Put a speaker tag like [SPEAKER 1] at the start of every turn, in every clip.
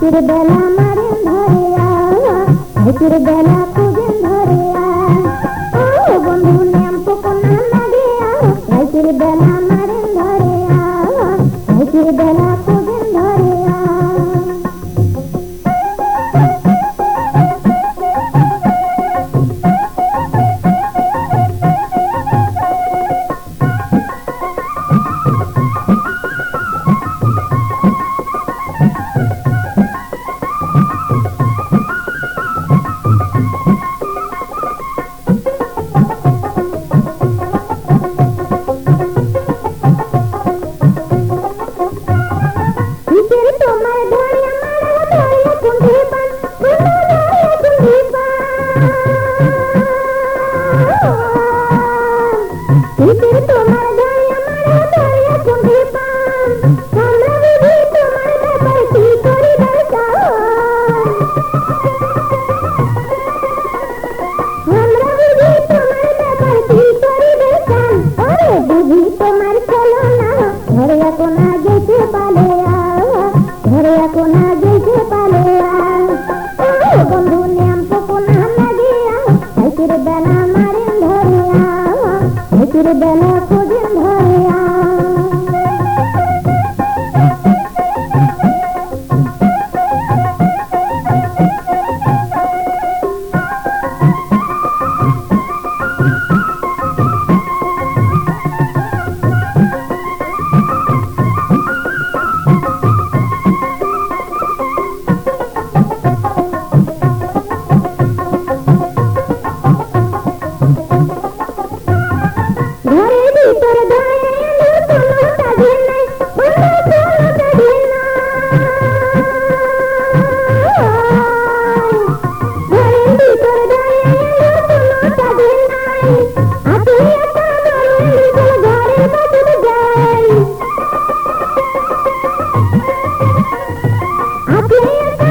[SPEAKER 1] রাতের বেলা মারেন ধরে রাতের বেলা খুঁজেন ধরে ও বন্ধু নাম তো কোনা লাগে রাতের বেলা মারেন ধরে রাতের বেলা খুঁজেন ধরে তোমার ধরে আমার ধরে কুঁধে পান কুঁধে পান তোমার ধরে আমার ধরে কুঁধে পান আমরা বুঝি তোমার ব্যাপার কি করিবার চাও আমরা বুঝি তোমার ব্যাপার কি করিবার চান ওরে বুঝি তোমার চলো না ধরে এখন গেছে পালে ধরে এখন গেছে পালে বন্ধু নাম তো কোনা লাগে রাতের বেলা মারেন ধরে রাতের বেলা খোঁজেন ধরে ঘরের ভিতর ধরে কোনো কাজে নাই কোনো কাজে ঘরের ভিতর ধরে কোনো কাজে নাই আপনি একটা ঘরের বাসুর যাই আপনি একটা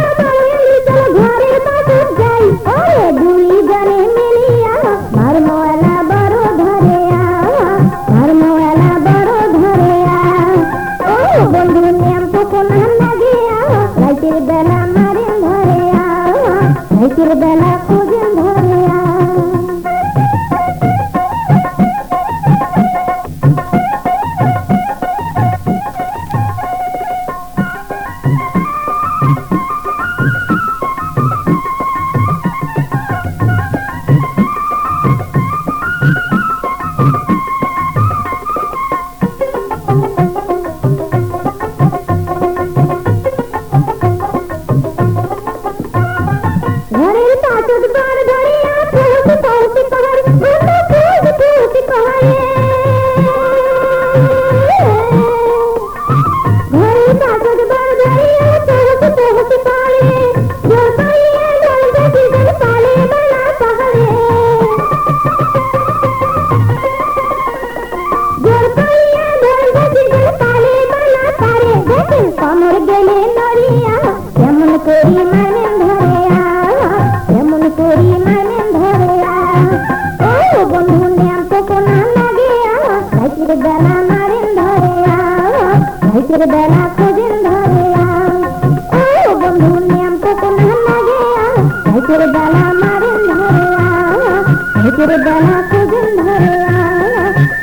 [SPEAKER 1] ঘরের বাসুর যাই ওরে দুই জনে মিলিয়া মারমওয়ালা বড় ধরে মারমওয়ালা বড় ধরে ও বন্ধু নাম তো কোনা লাগে রাতের বেলা মারেন ধরে রাতের বেলা খোঁজেন ধরে ঘরের পাঁচত বার ধরিয়া পৌঁছে পৌঁছে পাহাড় বন্ধু পৌঁছে পৌঁছে পাহাড়ে ঘরের পাঁচত বার ধরিয়া পৌঁছে পৌঁছে পাহাড়ে জোর পাইয়ে জলদা দিগল পালে বানা পাহাড়ে জোর পাইয়ে জলদা দিগল পালে বানা পারে দেখেন কমর গেলে নড়িয়া কেমন করি মানেন ধরে কেমন করি মানেন ধরে ও বন্ধু নাম তো কোনা লাগে রাতের বেলা মারেন ধরে রাতের বেলা খোঁজেন ধরে ও বন্ধু নাম তো কোনা লাগে রাতের বেলা মারেন ধরে রাতের বেলা খোঁজেন ধরে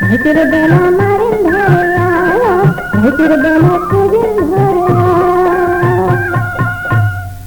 [SPEAKER 1] রাতের বেলা মারেন ধরে রাতের বেলা খোঁজেন